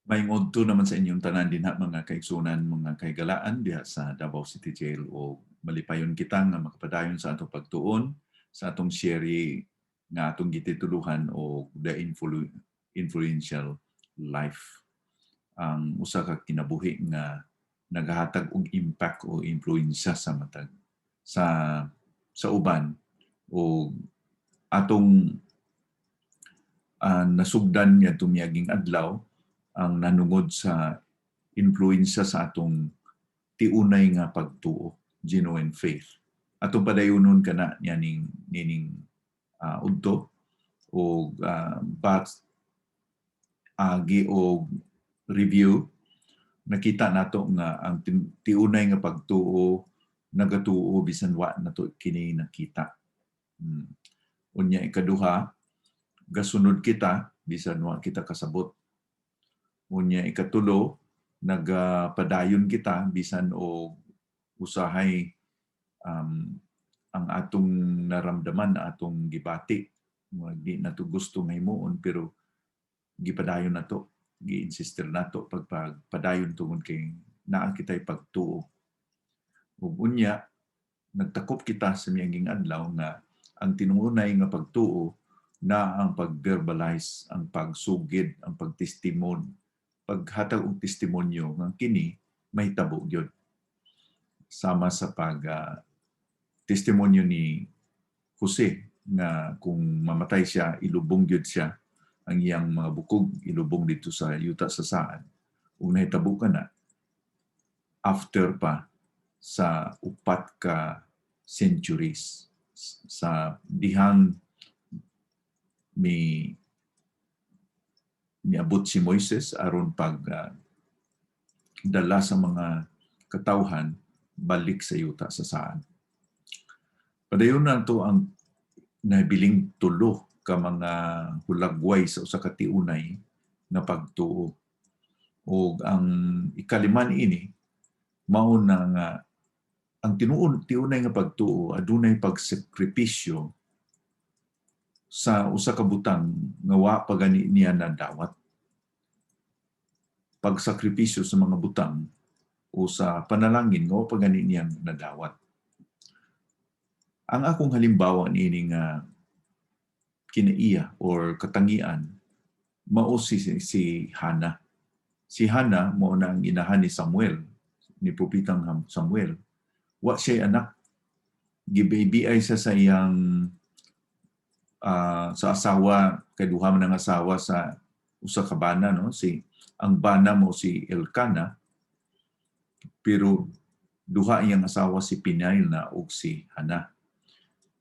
Maingod to naman sa inyong tanan dinha mga kaigsunan, mga kaigalaan diha sa Davao City Jail o malipayon kita nga makapadayon sa atong pagtuon sa atong serie nga atong gitituluhan o The Influential Life. Ang usa ka kinabuhi nga nagahatag og impact o impluwensya sa matag sa uban o atong nasugdan niya tumiyaging adlaw ang nanungod sa influensya sa atong tiunay nga pagtuo, genuine faith. Atong padayunon kana nining udto o bat agi o review nakita nato nga ang tiunay nga pagtuo nagatuo bisan wa nato kini nakita. Unya ikaduha, gasunod kita bisan wa kita kasabot. Unya ikatulo, nagpadayon kita bisan o usahay ang atong naramdaman, atong gibati. Di nato gusto mahimuon pero gipadayon nato, gi-insister nato pagpadayon tungod kay naa kitay pagtuo. Ug unya nagtakop kita sa miaging adlaw nga ang tinungunay nga pagtuo na ang pag-verbalize, ang pagsugid, ang pagtestimon, paghatag og testimonyo nga kini mahitabo gyud sama sa testimonyo ni Jose nga kung mamatay siya ilubong gyud siya ang iyang mga bukog ilubong dito sa yuta sa saan ug nahitabo kana after pa sa upat ka centuries sa dihang miabot si Moises aron dala sa mga katawhan balik sa yuta sa saan. Padayon na to ang nabiling tulo ka mga hulagway sa usa ka tiunay nga pagtuo. O ang ikaliman ini mao na nga ang tiunay nga pagtuo adunay pagsakripisyo sa usa ka butang nga wa pa gani niya nadawat. Pagsakripisyo sa mga butang o sa panalangin nga wa pa gani niya nadawat. Ang akong halimbawa niini nga kinaiya or katangian mao si Hana. Si Hana mao na ang inahan ni Samuel, ni propetang Samuel. Wa siya anak. Gibaby-ay sa iyang sa asawa, kay duha man ang asawa sa usa ka bana, no? Ang bana mo si Elkana, pero duha iyang asawa si Pinaina ug si Hana.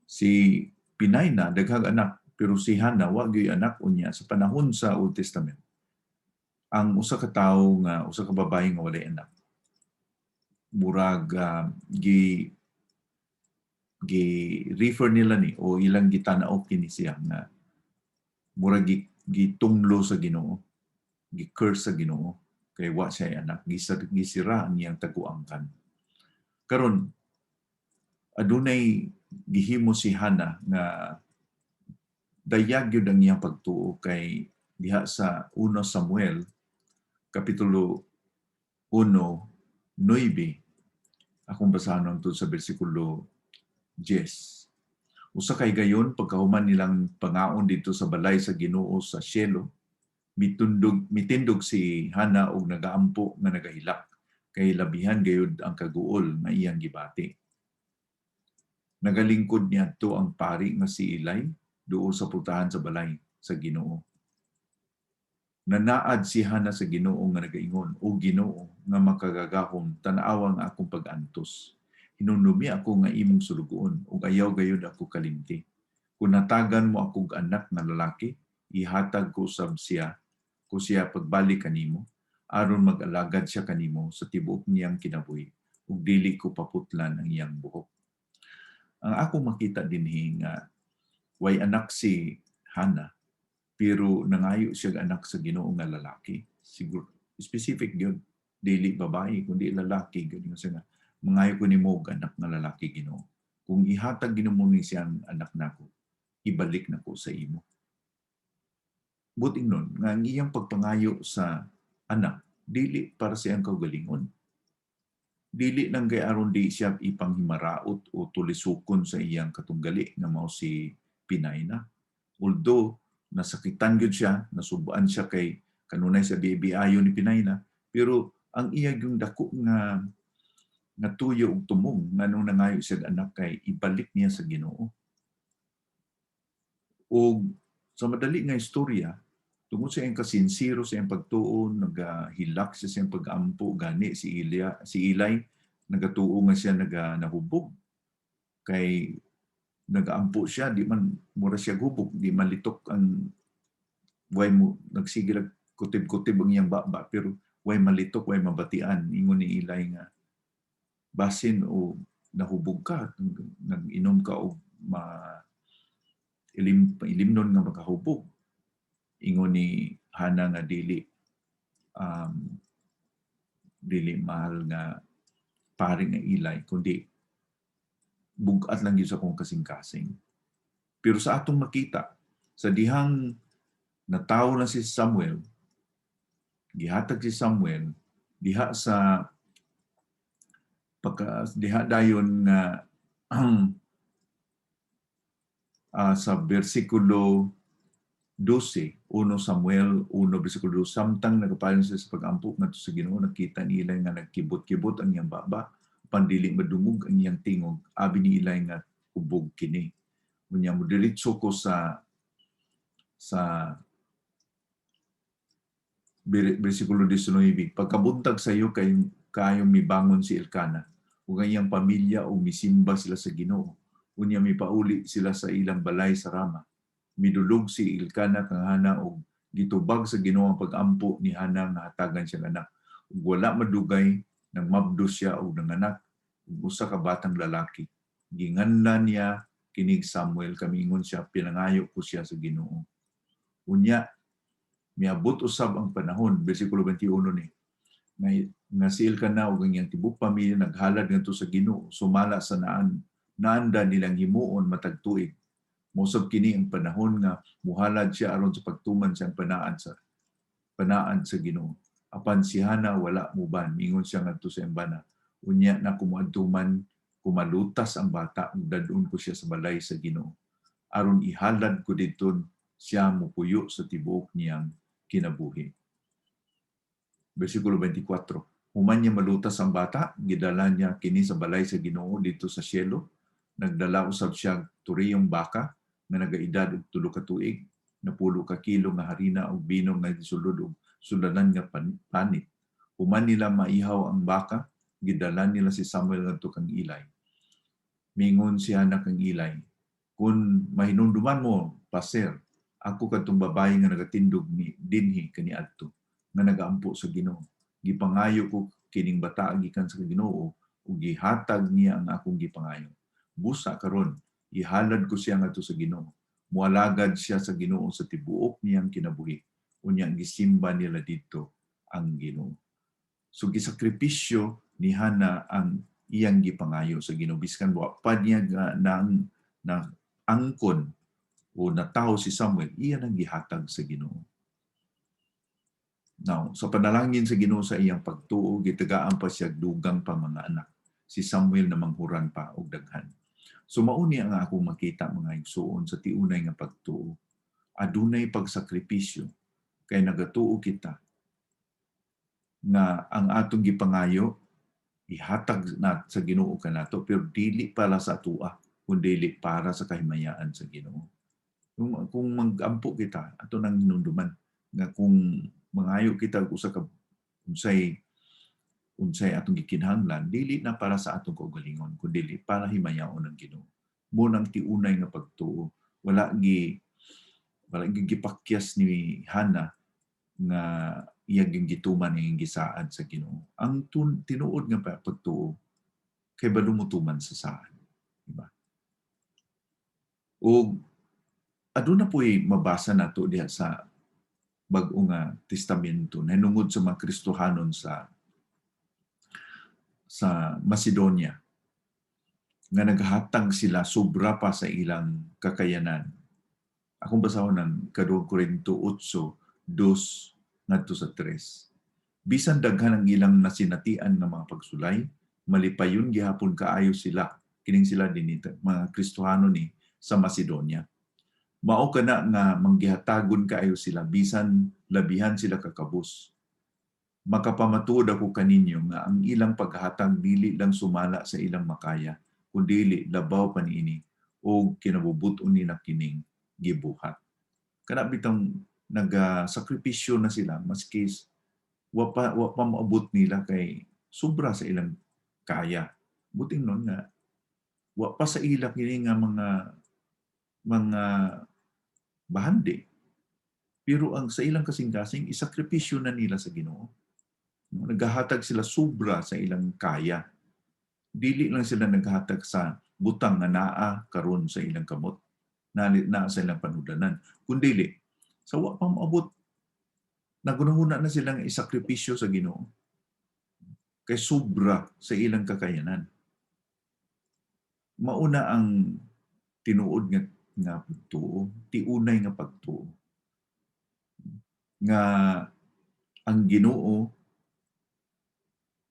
Si Pinaina daghang anak, pero si Hana wa gyud anak unya sa panahon sa Old Testament. Ang usa ka tawo nga usa ka babaye nga walay anak, murag gi-refer nila ni o ilang gitanaw kini siya nga murag gitunglo sa Ginoo, gi-curse sa Ginoo kay wa siya anak, gisira ang iyang taguangkan. Karon adunay gihimo si Hana nga dayag gyud ang iyang pagtuo kay diha sa 1 Samuel kapitulo 1:9 akong basahan sa versikulo 10. Usa kay gayon pagkahuman nilang pangaon dito sa balay sa Ginoo sa Shiloh, mitindog si Hana og nagaampo nga nagahilak kay labihan gayud ang kaguol nga iyang gibati. Nagalingkod niadto ang pari nga si Eli duol sa putahan sa balay sa Ginoo. Nanaad si Hana sa Ginoo nga nagaingon, "O Ginoo nga makagagahom, tan-awa nga akong pag-antos. Hinunumi ako nga imong sulugoon ug ayaw gayud ako kalimti. Kung natagan mo akong anak nga lalaki, ihatag ko sab siya ko siya pagbalik kanimo aron mag-alagad siya kanimo sa tibuok niyang kinabuhi ug dili ko paputlan ang iyang buhok." Ang ako makita dinhi nga way anak si Hana pero nangayo siya anak sa Ginoo nga lalaki. Siguro specific gyud, dili babae kundi lalaki gyud nga mangayo ko nimo og anak nga lalaki Ginoo. Kung ihatag Ginoo ni siyang anak nako, ibalik nako sa imo. Buting nun, nga ang iyang pagpangayo sa anak, dili para sa iyang kaugalingon. Dili nang kay aron di siya ipanghimaraot o tulisukon sa iyang katunggali nga mao si Pinay na. Although nasakitan gyud siya, nasubuan siya kay kanunay sa bibiayo ni Pinay na, pero ang iya yung dako nga tuyo ug tumong nganong nangayo siya anak kay ibalik niya sa Ginoo. O sa madali nga istorya, tungod sa iyang kasinsiro sa iyang pagtuon, nagahilak siya sa iyang pag-ampo, gani si Eli, nagatuo nga siya nahubog. Kay nagaampo siya, di man mura siya gubog, di malitok ang way mo, nagsigil kutib-kutib ang iyang baba, pero way malitok, way mabatian. Ingon ni Eli nga, basin o nahubog ka, nag-inom ka o ilimnon nga makahubog. Ingon ni Hana nga dili mahal nga pare nga Eli, kundi bugat lang yun sa kong kasing-kasing. Pero sa atong makita, sa dihang natawo na si Samuel, gihatag si Samuel, diha sa diha dayon nga sa versikulo 12, 1 Samuel 1 versikulo 12, samtang nagapayon siya sa pag-ampo ngadto sa Ginoo, nakita ni Eli nga nagkibot-kibot ang iyang baba, pandili madungog ang iyang tingog, abi ni Eli nga ubog kini. Unya mo diretso ko sa versikulo 19, pagkabuntag sa iyo kayong mibangon si Elkana ug ang iyang pamilya o misimba sila sa Ginoo. Unya mipauli sila sa ilang balay sa Rama. Midulog si Elkana kang Hana og gitubag sa Ginoo ang pag-ampo ni Hana nga hatagan siya anak. Ug wala madugay nang mabdos siya og nanganak ug usa ka batang lalaki. Ginganlan niya kinig Samuel, kamingon siya, pinangayo ko siya sa Ginoo. Unya miabot usab ang panahon, versikulo 21 ni, nga si Elkana ug ang iyang tibok pamilya naghalad ngadto sa Ginoo, sumala sa naanda nilang himuon matag tuig. Mosab kini ang panahon nga muhalad siya aron sa pagtuman siyang panaan sa Ginoo. Apan si Hana wala muban, mingon siya ngadto sa embana. Unya na kumuadtuman, kumalutas ang bata ug dadun ko siya sa balay sa Ginoo. Aron ihalad ko didton siya mupuyo sa tibuok niyang kinabuhi. Versikulo 24. Human niya malutas ang bata, gidala niya kini sa balay sa Ginoo dito sa Sielo. Nagdala usab siya turiyong baka nga nagaedad og 3 ka tuig, napulo ka kilo nga harina ug bino nga gisulod og sulanan nga panit. Human nila maihaw ang baka, gidala nila si Samuel ngadto kang Eli. Mingon siya na kang Eli, kung mahinumduman mo, paser, ako kadtong babae nga nagatindog ni dinhi kaniadto nga nagaampo sa Ginoo. Gipangayo ko kining bata gikan sa Ginoo ug gihatag niya ang akong gipangayo. Busa karon ihalad ko siya ngadto sa Ginoo. Mualagad siya sa Ginoo sa tibuok niyang kinabuhi. Unya gisimba nila dito ang Ginoo. So gisakripisyo ni Hana ang iyang gipangayo sa Ginoo, biskan wa pa niya na angkon o natawo si Samuel, iyan ang gihatag sa Ginoo. Now, sa panalangin sa Ginoo sa iyang pagtuo, gitagaan pa siya dugang pa mga anak. Si Samuel na manghuran pa og daghan. So mauni ang akong makita mga igsuon sa tiunay nga pagtuo. Adunay pagsakripisyo kay nagatuo kita nga ang atong gipangayo ihatag na sa Ginoo kanato, pero dili para sa atua, kundi dili para sa kahimayaan sa Ginoo. Kung mag-ampo kita, ato nang hinumduman nga kung mangayo kita usa ka unsay atong gikinahanglan, dili na para sa atong kaugalingon, kundi dili para himayaon ng Ginoo. Mo nang tiunay nga pagtuo, wala gipakyas ni Hana nga iyang gituman iyang gisaad sa Ginoo. Ang tinuod nga pagtuo kay balumutuman sa saan, diba? O aduna po'y mabasa nato diha sa bag-o nga testamento nanungod sa mga Kristohanon sa Macedonia nga naghatag sila sobra pa sa ilang kakayanan. Akong basahon ng 2 Korinto 8:2 ngadto sa 3. Bisan daghan ang ilang nasinatian nga mga pagsulay, malipayon gihapon kaayo sila. Kining sila dinito, mga Kristohano ni sa Macedonia. Mao kana nga manggihatagon kaayo sila bisan labihan sila kakabus. Makapamatuod ako kaninyo nga ang ilang paghatag dili lang sumala sa ilang makaya, kundi labaw pa niini o kinabubuton ni kining gibuhat. Kana bitang nagsakripisyo na sila maski wa pa maabot nila kay sobra sa ilang kaya. Buting nun nga wa pa sa ila kini nga mga bahandi. Pero ang sa ilang kasing-kasing isakripisyo na nila sa Ginoo. Naghahatag sila sobra sa ilang kaya. Dili lang sila naghahatag sa butang nga naa karon sa ilang kamot, na sa ilang panudlanan. Kundi sa wa pa maabot, nagunahuna na silang isakripisyo sa Ginoo kay sobra sa ilang kakayanan. Mauna ang tinuod nga pagtuo, tiunay nga pagtuo. Nga ang Ginoo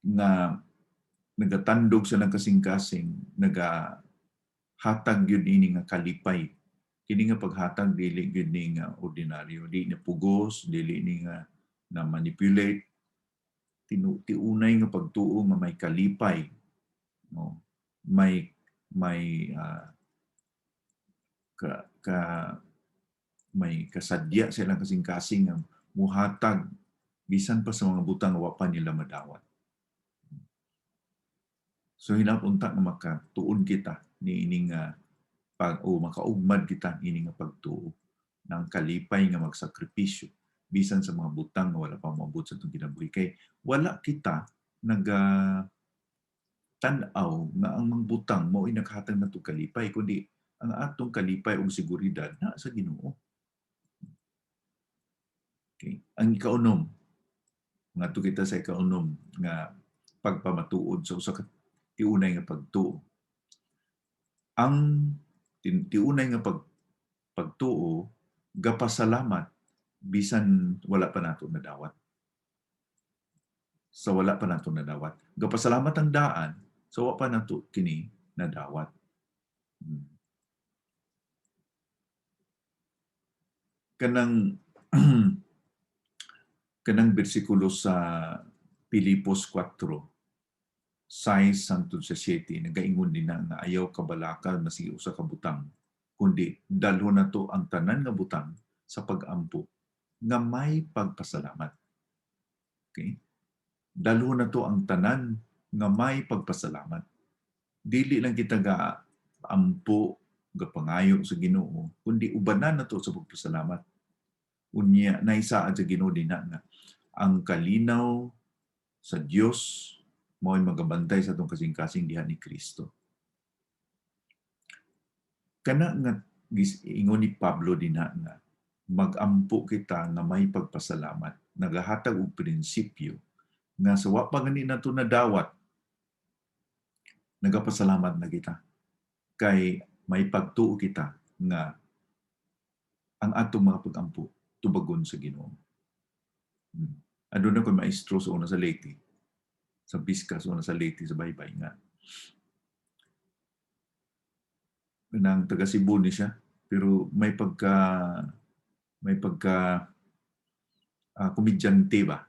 nga nagatandog sa kasing-kasing, nagahatag yun ini nga kalipay. Kini nga paghatag dili gyud ni nga ordinaryo, di na pugos, dili ni nga na manipulate. Tiunay nga pagtuo nga may kalipay, no? May may kasadya sa ilang kasing-kasing nga muhatag bisan pa sa mga butang wa pa nila madawat. So hinapunta nga makatuon kita ni ining makaugmad kita ini nga pagtuo ng kalipay nga magsakripisyo bisan sa mga butang nga wala pa maabot sa itong kinabuhi. Kay wala kita tanaw nga ang mga butang mao naghatag nato kalipay, kundi ang atong kalipay ug seguridad na sa Ginoo. Okay. Ang ikaunom, ngadto kita sa ikaunom nga pagpamatuod sa usa ka tiunay nga pagtuo. Ang tiunay nga pagtuo gapasalamat bisan wala pa nato nadawat. Sa wala pa nato nadawat. Gapasalamat ang daan sa wala pa nato kini nadawat. Kanang kanang bersikulo sa Pilipos 4, 6-7, nagaingon din na ayaw kabalaka na sige usa ka butang, kundi dalho na to ang tanan nga butang sa pag-ampo nga may pagpasalamat. Okay? Dalho na to ang tanan nga may pagpasalamat. Dili lang kita ga ampo gapangayo sa Ginoo, kundi ubanan na to sa pagpasalamat. Unya naisa sa Ginoo din nga ang kalinaw sa Dios mao'y magabantay sa atong kasing-kasing diha ni Kristo. Kana nga ingon ni Pablo din nga magampo kita nga may pagpasalamat, nagahatag og prinsipyo nga sa wa pa gani nato nadawat, nagapasalamat na kita. Kay may pagtuo kita nga ang atong mga pag-ampo tubagon sa Ginoo. Aduna ko maestro sa una sa Leyte, sa Bisca sa una sa Leyte sa Baybay nga. Nang taga Cebu ni siya, pero may pagka komedyante ba.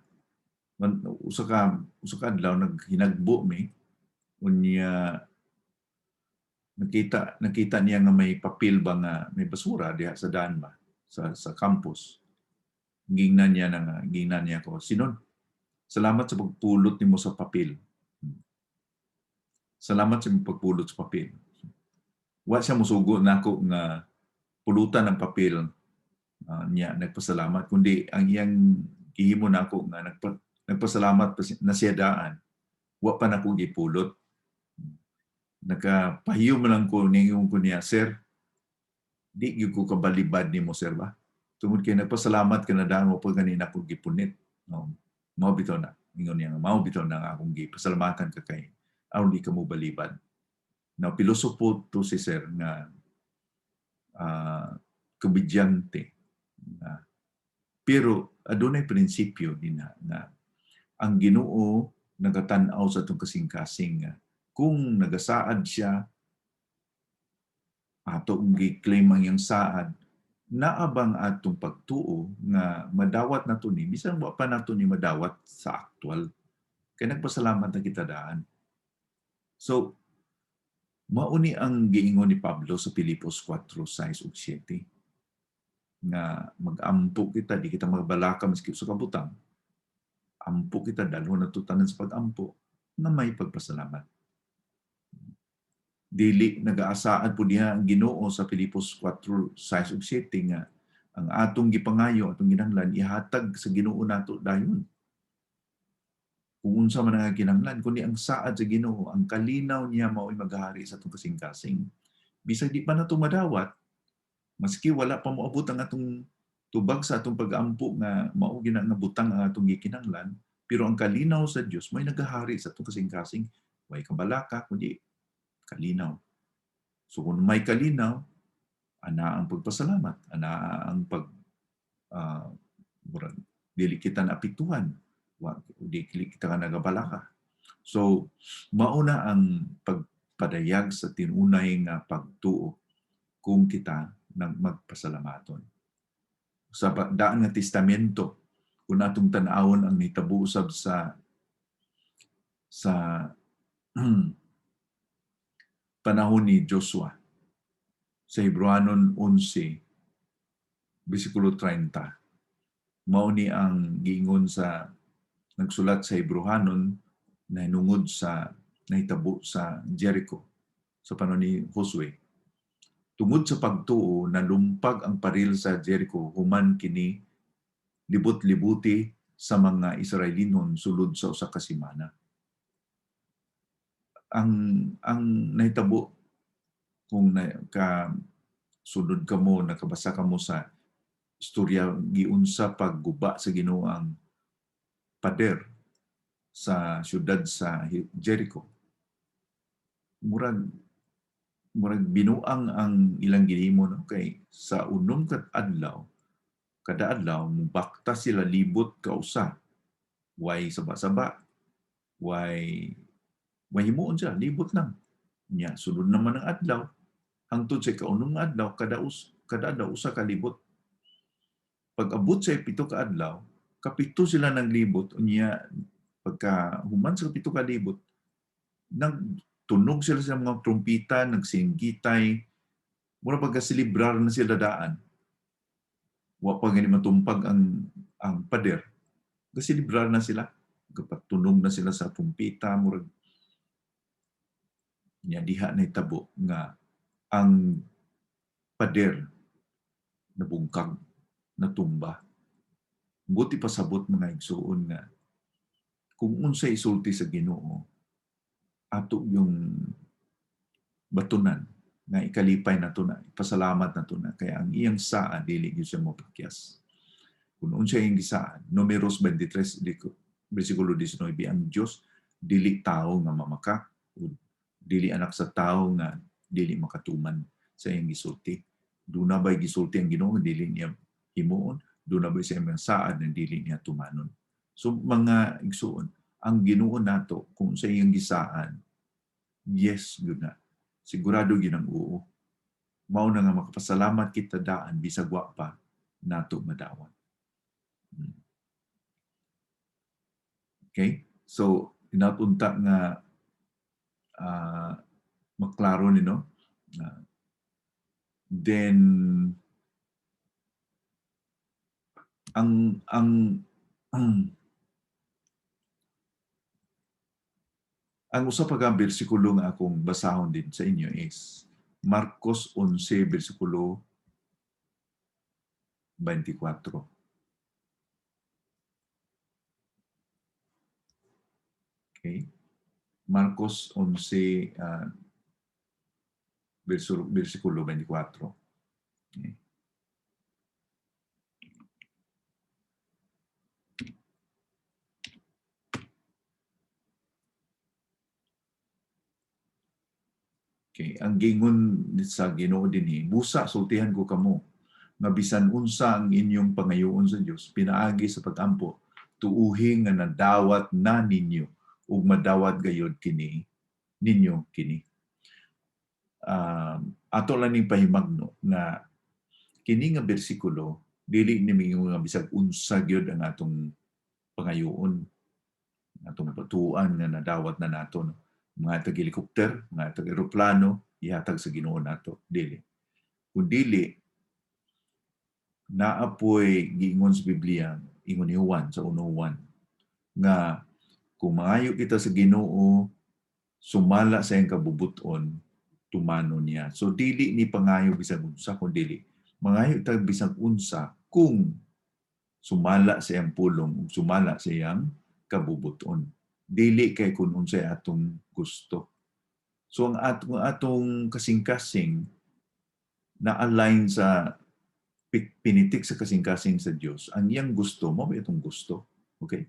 Usa ka adlaw naghinagbo mi unya nakita niya nga may papel ba nga may basura diha sa daan ba sa campus. Gingnan niya ko, "Sinon, salamat sa pagpulot nimo sa papel. Salamat sa pagpulot sa papel." Wa siya musugo nako nga pulutan ng papel niya nagpasalamat, kundi ang iyang gihimo nako nga nagpasalamat na siya daan. Wa pa nako gipulot. Nakapahiyo man lang ko ningon ko niya, "Sir, di gyud ko kabalibad nimo, sir ba? Tungod kay nagpasalamat ka na daan mo pa ganina ko gipunit." No, mao bitaw na. Ingon niya, mao bitaw na akong gipasalamatan ka kay aron di ka mo balibad. Na pilosopo to si sir nga komedyante. Pero adunay prinsipyo din na ang Ginoo nagatan-aw sa atong kasing-kasing nga kung nagasaad siya ato gi-claim ang iyang saad, naabang atong pagtuo nga madawat nato ni bisan wa pa nato ni madawat sa aktual. Kay nagpasalamat na kita daan. So, mauni ang giingon ni Pablo sa Filipos 4:6 ug 7 nga mag-ampo kita, di kita magbalaka maski sa kabutang. Ampo kita dalhon nato tanan sa pag-ampo na may pagpasalamat. Dili nagaasaad po diha ang Ginoo sa Filipos 4:6 ug 7 nga ang atong gipangayo, atong ginahanglan ihatag sa Ginoo nato dayon. Kung unsa man ang kinahanglan, kundi ang saad sa Ginoo, ang kalinaw niya mao'y maghari sa atong kasing-kasing. Bisag di pa nato madawat, maski wala pa moabot ang atong tubag sa atong pag-ampo nga mao gina nga butang ang atong gikinahanglan, pero ang kalinaw sa Dios may naghahari sa atong kasing-kasing, way kabalaka kundi kalinaw. So kung may kalinaw, ana ang pagpasalamat, ana ang dili kita naapektuhan, dili kita ka nagabalaka. So mauna ang pagpadayag sa tinunay nga pagtuo kung kita nang magpasalamaton. Sa daan nga testamento, kung atong tan-awon ang nitabo usab sa panahon ni Joshua sa Hebreanon 11 bersikulo 30, mao ni ang giingon sa nagsulat sa Hebreanon na hinungod sa nahitabo sa Jericho sa panahon ni Josue. Tungod sa pagtuo, nalumpag ang paril sa Jericho human kini libot-libuti sa mga Israelinon sulod sa usa ka semana. Ang nahitabo kung sunod ka mo, nakabasa ka mo sa istorya giunsa pagguba sa Ginoo ang pader sa syudad sa Jericho. Murag binuang ang ilang gihimo, no? Kay sa unom kada adlaw mubakta sila libot ka usa. Way saba-saba, way himuon siya, libot lang. Nya sunod naman ang adlaw, hangtod sa kaunom nga adlaw kada adlaw usa ka libot. Pag-abot sa 7 ka adlaw, kapito sila naglibot, unya pagka human sa 7 ka libot, nagtunog sila sa mga trumpita, nagsinggitay, mura pagka-celebrar na sila daan. Wa pa gani matumpag ang pader. Kasilibrar na sila, kapatunog na sila sa trumpita, murag nya diha na itabo nga ang pader nabungkag, natumba. Buti pasabot mga igsuon nga kung unsay isulti sa Ginoo, ato yung batunan nga ikalipay nato na, pasalamat nato na, kaya ang iyang saad dili gyud siya mopakyas. Kung unsay iyang gisaad, Números 23 bersikulo 19, ang Dios dili tao nga mamaka, dili anak sa tao nga dili makatuman sa iyang gisulti. Duna bay gisulti ang Ginoo dili niya himuon, duna bay sa iyang saad nga dili niya tumanon. So mga igsuon, ang Ginoo nato kung sa iyang gisaad, yes gyud na. Sigurado gyud ang oo. Mao na nga makapasalamat kita daan bisag wa pa nato madawat. Okay? So inapunta nga maklaro ni no. Then ang usa pa ka bersikulo nga akong basahon din sa inyo is Marcos 11 bersikulo 24. Okay? Marcos 11 bersikulo 24. Okay. Okay, ang gingon sa Ginoo dinhi, busa sultihan ko kamo nga bisan unsa ang inyong pangayoon sa Dios, pinaagi sa pag-ampo, tuuhi nga nadawat na ninyo ug madawat gayud kini ninyo kini. Ato lang ning pahimagno nga kini nga bersikulo dili nimi nga bisag unsa gyud ang atong pangayoon, atong patuan nga nadawat na nato, no? Mga tag-helicopter, mga tag-eroplano, ihatag sa Ginoo nato, dili. Kung dili, naapoy giingon sa Biblia, ingon ni Juan sa 1:1, nga kung maayo kita sa Ginoo, sumala sa iyang kabubuton, tumano niya. So dili ni pangayo bisag unsa, kung dili mangayo ta bisag unsa kung sumala sa iyang pulong, sumala sa iyang kabubuton. Dili kay kung unsay atong gusto. So ang atong kasing-kasing na align sa pinitik sa kasing-kasing sa Dios, ang iyang gusto mo itong gusto. Okay?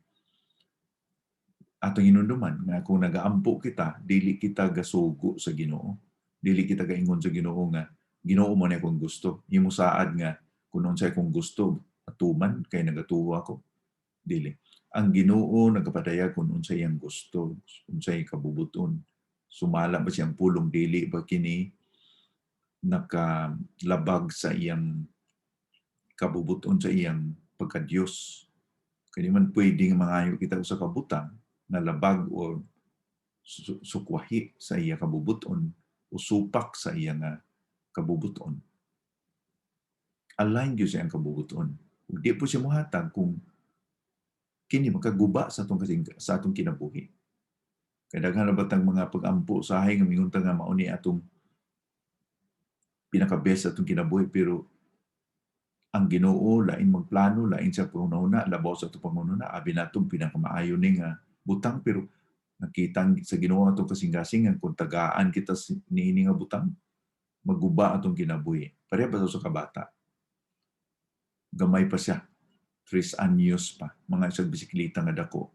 Atong hinunduman nga kung nagaampo kita, dili kita gasugo sa Ginoo. Dili kita gaingon sa Ginoo nga Ginoo mo na akong gusto. Imo saad nga kung unsay akong gusto, atuman kay nagatuwa ko. Dili. Ang Ginoo nagapadayag kung unsay iyang gusto, unsay kabubuton. Sumala ba siyang pulong, dili ba kini nakalabag sa iyang kabubuton, sa iyang pagka-Dios. Kaya man pwedeng mangayo kita sa kabutang na labag o sukwahi sa iya kabubuton o supak sa iya nga kabubuton. Align gyud sa iyang kabubuton. Di po siya mohatag kung kini makaguba sa atong kinabuhi. Kaya daghan na batang mga pag-ampo sahay nga mingon ta nga mao ni atong pinaka-best atong kinabuhi, pero ang Ginoo lain magplano, lain sa pangunahuna, labaw sa atong pangunahuna, abi natong pinakamaayo ning butang, pero nakita sa Ginoo atong kasing-kasing kung tagaan kita niini nga butang, maguba atong kinabuhi. Pareha ba sa kabata? Gamay pa siya. 3 anyos pa, mga isang bisikleta nga dako.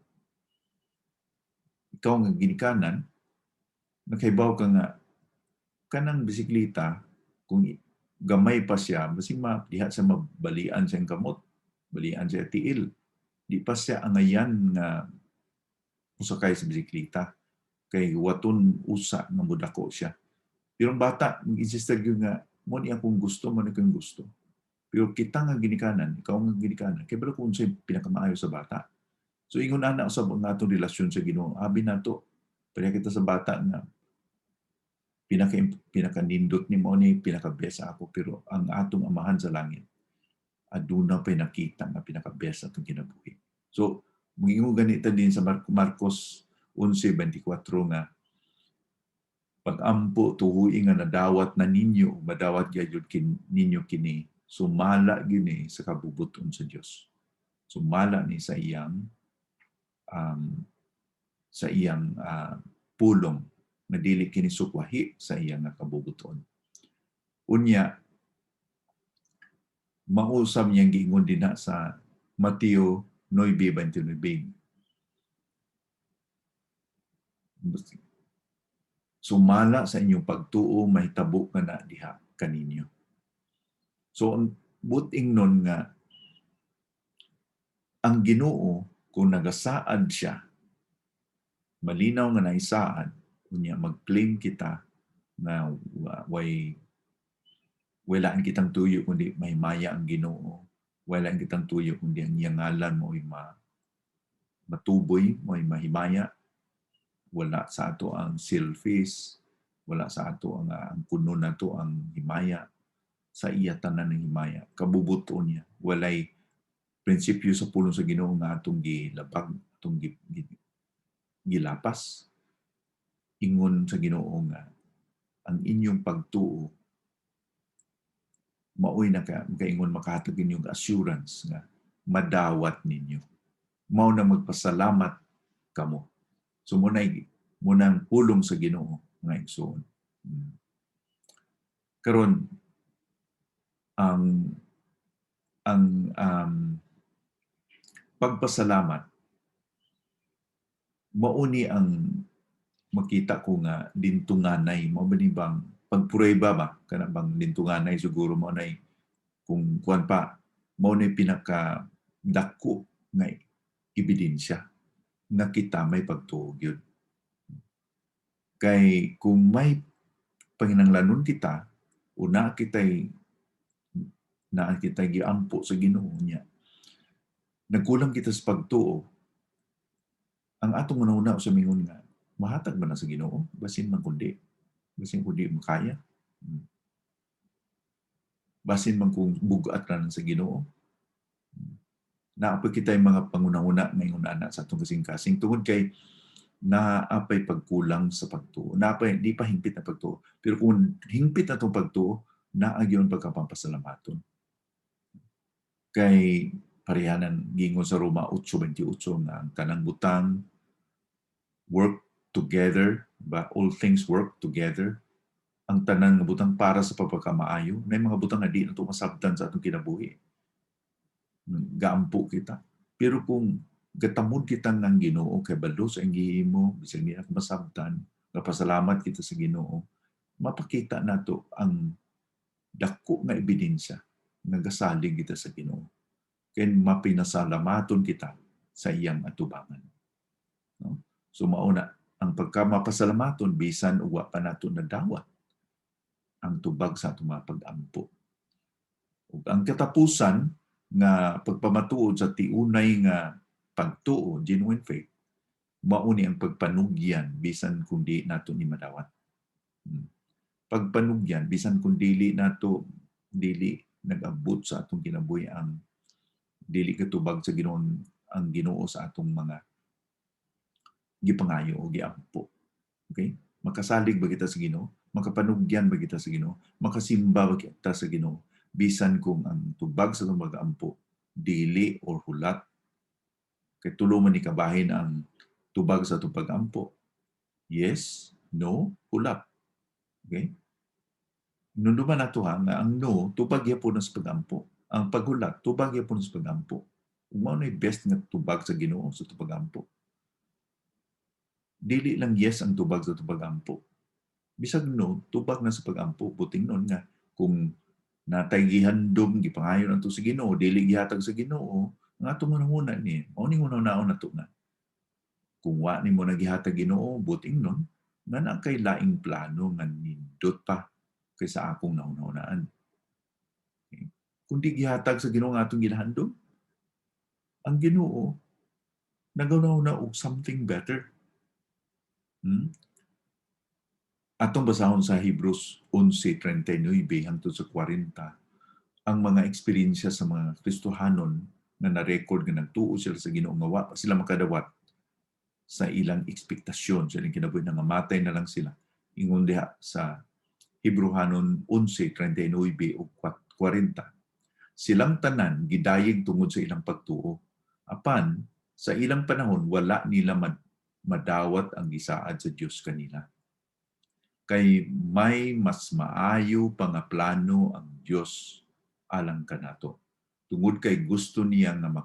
Ikaw nga ginikanan, nakaibaw ka nga, kanang bisikleta, kung gamay pa siya, basing diha sa mabalian siyang kamot, balian siya tiil. Di pa siya angayan nga musakay sa bisikleta. Kay waton usa nga mudako siya. Pero ang bata, mag-insista yun nga, mo ni akong gusto, mo ni akong gusto. Pero kita nga ginikanan, ikaw nga ginikanan, kaya ba kung sa'yo pinakamaayo sa bata? So, ingon na sa mga itong relasyon sa Ginoo, abi na to, pwede kita sa bata nga, pinakanindot ni mo ni pinaka-best ako, pero ang atong amahan sa langit, aduna pa'y nakita nga pinaka-best atong kinabuhi. So, mag-ingon ganito din sa Marcos 11:24 nga, pag-ampo tuhuin nga nadawat na ninyo, madawat gyud ninyo kini, sumala gini sa kabubuton sa Dios. Sumala ni sa iyang pulong na dili kini sukwahi sa iyang kabubuton. Unya, mausab niyang giingon din sa Mateo 9:29. Sumala sa inyong pagtuo, mahitabo ka na diha kaninyo. So, buting nun nga, ang Ginoo, kung nagasaad siya, malinaw nga naisaad, kunya mag-claim kita na walaan kitang tuyo kundi mahimaya ang Ginoo. Walaan kitang tuyo kundi ang iyang ngalan mo ay matuboy, mo ay mahimaya. Wala sa ato ang selfish, wala sa ato ang kuno na to ang himaya, sa iya tanan ng himaya. Kabubuto niya. Walay prinsipyo sa pulong sa Ginoo nga atong gilabag, atong gilapas. Ingon sa Ginoo nga ang inyong pagtuo maoy na kaingon makahatag inyong assurance nga madawat ninyo. Mao na magpasalamat kamo. So munang pulong sa Ginoo nga igsoon. Karon ang pagpasalamat mauni ang makita ko nga dintunganay mo ba ni bang pagprueba ba kana bang dintunganay siguro mo nay kung kuan pa mo ni pinaka dako nga ebidensya nga kita may pagtuo gyud. Kay kung may panginahanglanon kita, una kita'y giampo sa Ginoo niya. Nagkulang kita sa pagtuo, ang atong una sa mingon nga, mahatag man na sa Ginoo, basin man kundi makaya. Basin man kung bugat na sa Ginoo. Naapay kita'y mga panguna-una ngayon ana sa atong kasing-kasing tungod kay naapay pagkulang sa pagtuo. Naapay di pa hingpit na pagtuo. Pero kung hingpit na itong pagtuo, naagyon pagkapampasalamaton. Kay parehanan gingon sa Roma 8:28 nga ang tanang butang work together, ba all things work together. Ang tanan nga butang para sa pagkakamaayo. May mga butang nga di na ito masabtan sa atong kinabuhi. Gaampo kita. Pero kung gatamod kita ng Ginoo kay balo sa gihimo, bisag niya masabtan, napasalamat kita sa Ginoo, mapakita nato ang dako nga ebidensya nga gasalig kita sa Ginoo. Kaya mapinasalamaton kita sa iyang atubangan. No? So mauna, ang pagkamapasalamaton, bisan uwa pa nato na dawat ang tubag sa atong mga pag-ampo. Ang katapusan nga pagpamatuod sa tiunay nga pagtuo, genuine faith, mauni ang pagpanugyan bisan kundi nato ni madawat. Pagpanugyan bisan kung dili nag-abot sa atong kinabuhi ang dili katubag sa Ginoo ang Ginoo sa atong mga gipangayo o giampo. Okay? Makasalig ba kita sa Ginoo? Makapanugyan ba kita sa Ginoo? Makasimba ba kita sa Ginoo? Bisan kung ang tubag sa atong mag-ampo dili or hulat. Kay tulo man ni kabahin ang tubag sa atong pag-ampo. Yes, no, hulat. Okay? Nunduman nato nga ang no, tubag yapon sa pag-ampo. Ang paghulat, tubag yapon sa pag-ampo. Kung mao na best nga tubag sa Ginoo sa pag-ampo. Dili lang yes ang tubag sa pag-ampo. Bisag no, tubag na sa pag-ampo, buting nun nga kung natay gihandom gipangayon nato sa Ginoo, dili gihatag sa Ginoo, nga ato muna ni, mao ning una-naon nato na. Kung wa nimo nagihatag Ginoo, buting nun, nga na kay laing plano nga nindot pa kaysa akong nauna-unaan. Okay. Kung di gihatag sa Ginoo nga atong gihandom, ang Ginoo nagaw na og something better. Atong basahon sa Hebrews 11:39 hangtod sa 40, ang mga eksperyensya sa mga Kristohanon na na-record nga nagtuo sila sa Ginoo nga wa sila makadawat sa ilang ekspektasyon, sa ilang kinabuhi na mamatay na lang sila. Ingon diha sa Hebrehanon 11:39 ug 40. Silang tanan gidayeg tungod sa ilang pagtuo. Apan sa ilang panahon wala nila madawat ang gisaad sa Dios kanila. Kay may mas maayo pa nga plano ang Dios alang kanato. Tungod kay gusto niya nga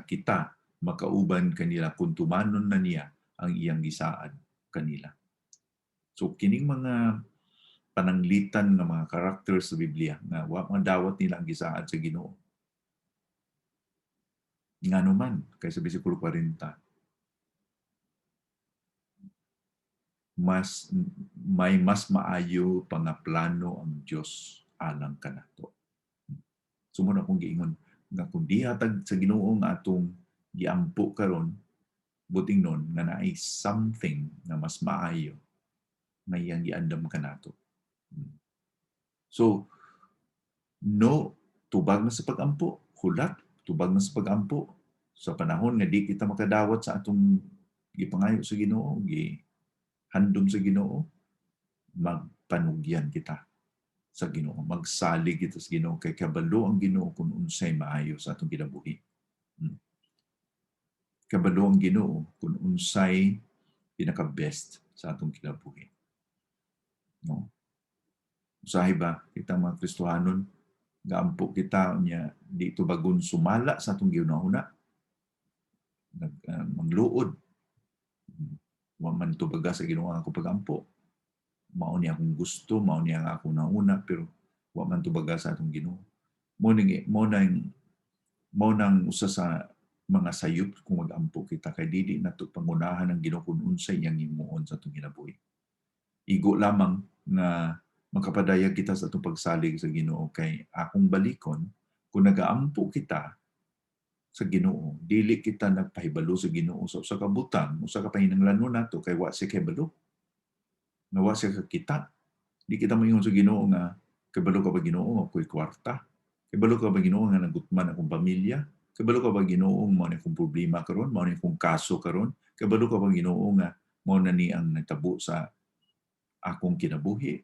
kita makauban kanila kung tumanon na niya ang iyang gisaad kanila. So kining mga pananglitan ng mga characters sa Biblia nga wa madawat nila ang gisaad sa Ginoo. Ngano man kay sa bersikulo 40, may mas maayo pa nga plano ang Dios alang kanato. Sumunod akong giingon nga kung di hatag sa Ginoo nga atong giampo karon, buting nun nga naay something na mas maayo nga iyang giandam kanato. So, no, tubag na sa pag-ampo. Hulat, tubag na sa pag-ampo. Sa panahon nga di kita makadawat sa atong gipangayo sa Ginoo, handom sa Ginoo, magpanugyan kita sa Ginoo, magsalig kita sa Ginoo kay kabalo ang Ginoo kung unsay maayo sa atong kinabuhi. Kabalo ang Ginoo kung unsay pinaka-best sa atong kinabuhi. No? Usahay ba kita mga Kristohanon, gaampo kita niya di tubagon sumala sa atong giuna-una, magluod, wa man tubaga sa Ginoo ako pagampo. Mao niya akong gusto, mao niya nga ako nauna, pero wa man tubaga sa atong Ginoo. Mo nang mao nang usa sa mga sayop kung mag-ampo kita kay dili nato pangunahan ang Ginoo kung unsay iyang himuon sa atong kinabuhi. Igo lamang na makapadayag kita sa atong pagsalig sa Ginoo kay akong balikon kung nagaampo kita sa Ginoo, dili kita nagpahibalo sa Ginoo sa usa ka butang, usa ka pahinanglanon nato kay wa siya kahibalo. Na wa siya kakita. Di kita moingon sa Ginoo nga kabalo ka ba Ginoo nga ako'y kwarta? Kabalo ka ba Ginoo nga nagutman akong pamilya? Kabalo ka ba Ginoo mao ni akong problema karon, mao ni akong kaso karon? Kabalo ka ba Ginoo nga mao na ni ang nagtabo sa akong kinabuhi?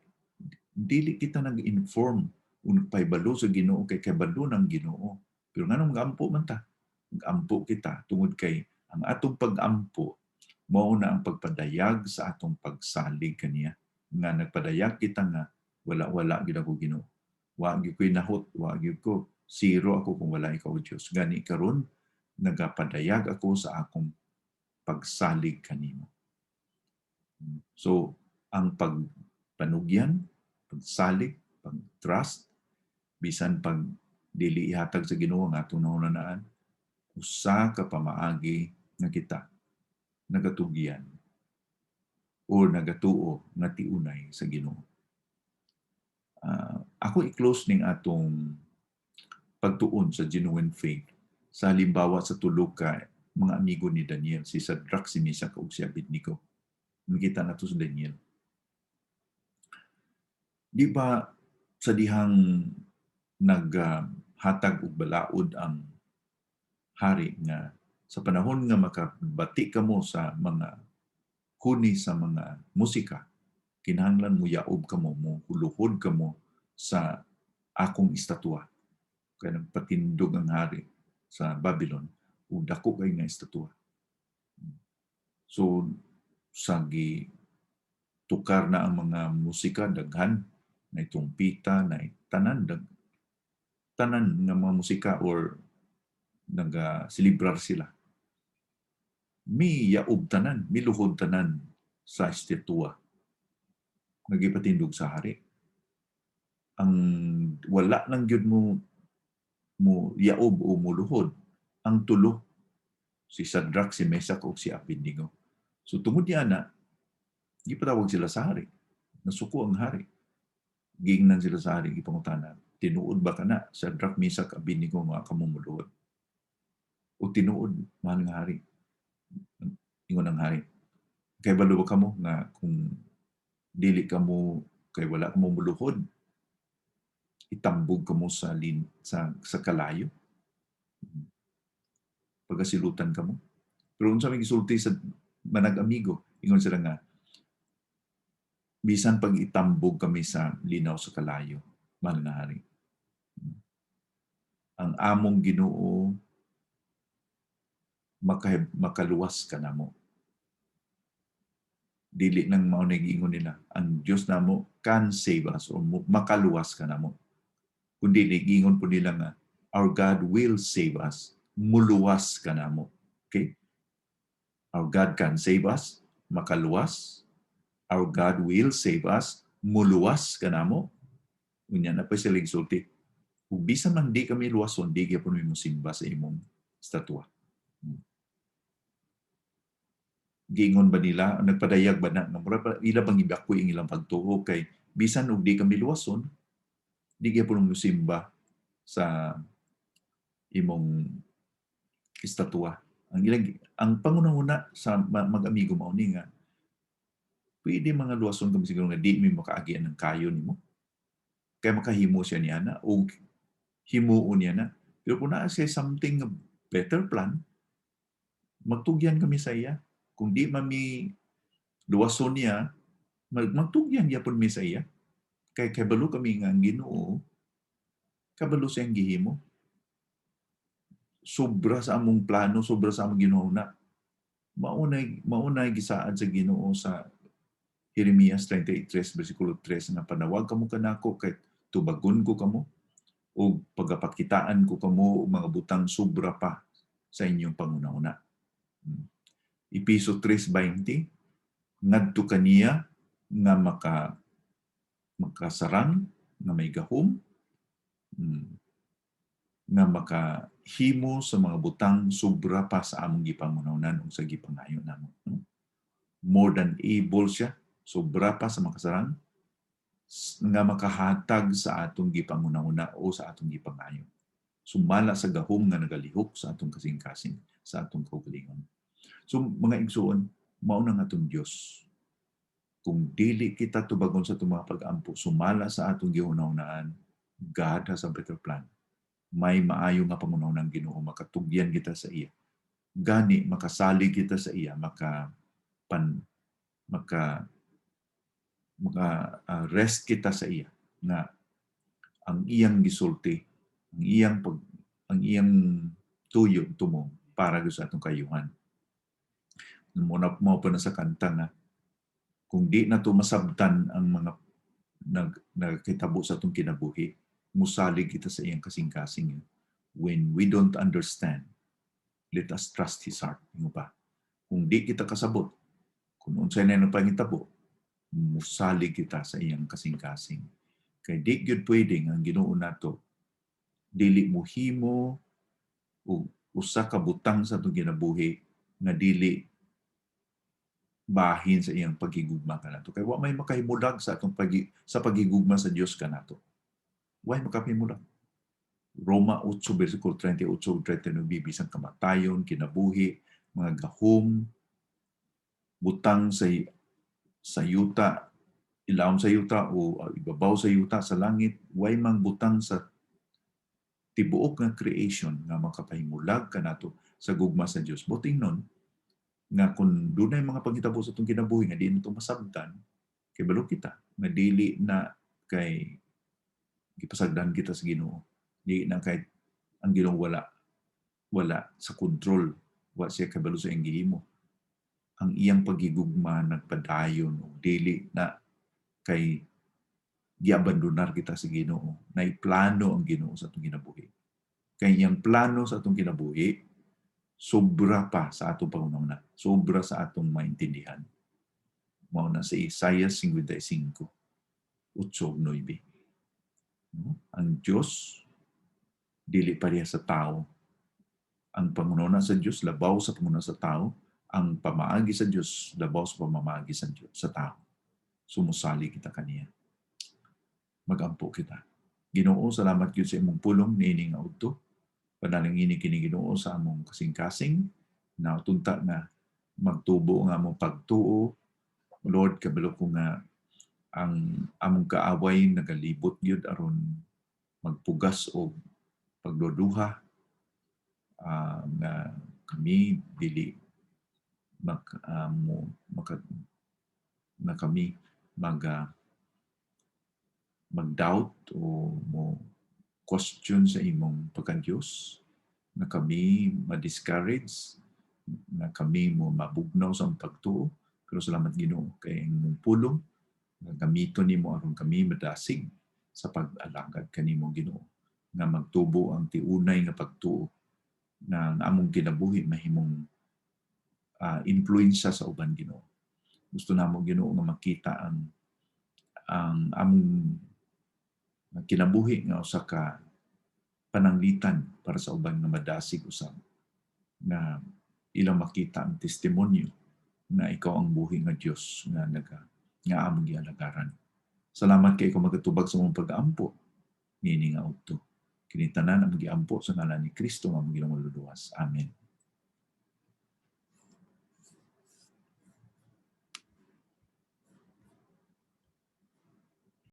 Dili kita nag-inform o nagpahibalo sa Ginoo kay kabalo ng Ginoo. Pero nganong mag-ampo man ta? Mag-ampo kita tungod kay ang atong pag-ampo mao na ang pagpadayag sa atong pagsalig kaniya nga nagpadayag kita nga wala gid ako Ginoo. Wa gyud ko'y nahot, wa gyud ko zero ako kung wala ikaw Dios. Gani karon nagapadayag ako sa akong pagsalig kanimo. So ang pagpanugyan, pagsalig, pag-trust, bisan pag dili ihatag sa Ginoo nga atong nahunanaan, usa ka pamaagi nga kita nagatugyan o nagatuo nga tiunay sa Ginoo. Ako i-close ning atong pagtuon sa genuine faith sa halimbawa sa tulo ka mga amigo ni Daniel, si Shadrach, si Meshach ug si Abednego. Makita nato sa Daniel. Di ba sa dihang naghatag og balaod ang hari nga sa panahon nga makabati kamo sa mga huni sa mga musika, kinahanglan mo yaob kamo, mo huluhod kamo sa akong estatwa. Kaya nagpatindog ang hari sa Babylon ug dako kay nga estatwa. So sagi tukar na ang mga musika daghan na tumpita na tanan nga mga musika or naga-celebrar sila. Mi yaob tanan, miluhod tanan sa estatwa. Nagipatindog sa hari. Ang wala nang gyud mo yaob o muluhod ang tulo, si Shadrach, si Meshach ug si Abednego. So tungod niya na gipatawag sila sa hari. Nasuko ang hari. Gingnan sila sa hari, gipangutana, tinuod ba kana Shadrach, Meshach, Abednego nga kamo muluhod? O tinuod mahal nga hari. Ingon ang hari, kay balo ba kamo nga kung dili kamo kay wala kamo muluhod, itambog kamo sa kalayo. Pagasilutan kamo. Pero unsa may gisulti sa manag-amigo, ingon sila nga bisan pag itambog kami sa linaw sa kalayo, mahal na hari. Ang among Ginoo makaluwas ka namo. Dili nang mao nag-ingon nila, ang Dios namo can save us o makaluwas ka namo. Kundi nag-ingon po nila nga, our God will save us. Muluwas ka namo. Okay? Our God can save us, makaluwas. Our God will save us, muluwas ka namo. Unya na pa sila igsulti. Kung bisan man di kami luwason, di kaya po mo simba sa imong estatwa. Gingon ba nila, nagpadayag ba na, ila bang ibako yung ilang pagtuo kay bisan og di kami luwason, di kaya po mo simba sa imong estatwa. Ang pangunahuna sa mag-amigo mao ni nga, pwede mga luwason kami siguro nga di mi makaagian ng kayo nimo. Kaya makahimo siya niya na o himuon niya na. Pero kung naa siya something better plan, magtugyan kami sa iya. Kung di mami luwason niya, magtugyan niya po mi sa iya. Kaya kabalo kami nga ang Ginoo, kabalo siyang gihimo. Sobra sa among plano, sobra sa among ginuna. Maunay gisaad sa Ginoo sa Jeremias 33 versikulo 3 na panawag kamo kanako kay tubagon ko kamo o pagapakitaan ko kamo mga butang sobra pa sa inyong pangunahuna. Episo 3:20 ngadto kaniya nga makasarang nga may gahom nga makahimo sa mga butang sobra pa sa among gipangunawnan ug sa gipangayo namo. No? More than able siya, sobra pa sa makasarang nga makahatag sa atong gipangunawna o sa atong gipangayo. Sumala sa gahom nga nagalihok sa atong kasing-kasing, sa atong kaugalingon. So mga igsuon, mao nang atong Dios. Kung dili kita tubagon sa atong mga pag-ampo, sumala sa atong gihunawnaan, God has a better plan. May maayo nga pangunaw ng Ginoo, makatugyan kita sa iya. Gani makasalig kita sa iya, maka rest kita sa iya na ang iyang gisulti, ang iyang tuyo tumo para sa atong kayuhan. Muna mo pa na sa kanta nga kung di na to masabtan ang mga nagkitabo sa atong kinabuhi, musalig kita sa iyang kasing-kasing. When we don't understand, let us trust His heart. Ano ba? Kung di kita kasabot, kung unsay na ng pangitabo, musalig kita sa iyang kasing-kasing. Kay di gyud pwedeng ang Ginoo nato dili mo himo o usa ka butang sa atong kinabuhi nga dili bahin sa iyang pagigugma kanato. Kay wa may makahimulag sa atong sa pagigugma sa Dios kanato. Wa may makahimulag. Roma 8 versikulo 38-39 bisang kamatayon, kinabuhi, mga gahom, butang sa yuta, ilawom sa yuta o ibabaw sa yuta sa langit, way mang butang sa tibuok nga creation nga makapahimulag kanato sa gugma sa Dios. Buting nun nga kung dunay mga panghitabo sa itong kinabuhi nga di nito masabtan, kay balo kita, nga dili na kay gipasagdan kita sa Ginoo. Di na kay ang Ginoo wala sa kontrol, wa siya kabalo sa iyang gihimo. Ang iyang pagigugma nagpadayon o dili na kay giabandonar kita sa Ginoo. Naiplano ang Ginoo sa atong kinabuhi. Kay iyang plano sa atong kinabuhi sobra pa sa atong pangunahuna. Sobra sa atong maintindihan. Mao na sa Isaiah 55, 8-9. Ang Diyos, dili pareha sa tao. Ang pangunahuna sa Diyos, labaw sa pangunahuna sa tao. Ang pamaagi sa Diyos, labaw sa pamamaagi sa Diyos, sa tao. Sumusali kita kaniya. Magampo kita. Ginoo, salamat gyud sa imong pulong niining nga udto. Panalangin kini Ginoo sa among kasing-kasing na tunta na magtubo nga among pagtuo. Lord, kabalo ko nga ang among kaaway nagalibot gyud aron magpugas o pagduduha na kami dili na kami mag-doubt o mo question sa imong pagka-Diyos, na kami ma-discourage, na kami mo mabugnaw sa pagtuo. Pero salamat Ginoo kay imong pulong nga gamiton nimo aron kami madasig sa pag-alagad kanimo Ginoo nga magtubo ang tiunay nga pagtuo na ang among kinabuhi mahimong influensya sa uban Ginoo. Gusto namo Ginoo nga makita ang among kinabuhi nga usa ka pananglitan para sa uban nga madasig usab na ilang makita ang testimonyo na ikaw ang buhi nga Dios nga among gialagaran. Salamat kay ikaw magatubag sa mong pag-ampo niini nga udto. Kini tanan ang giampo sa ngalan ni Kristo nga among Ginoong luwas. Amen.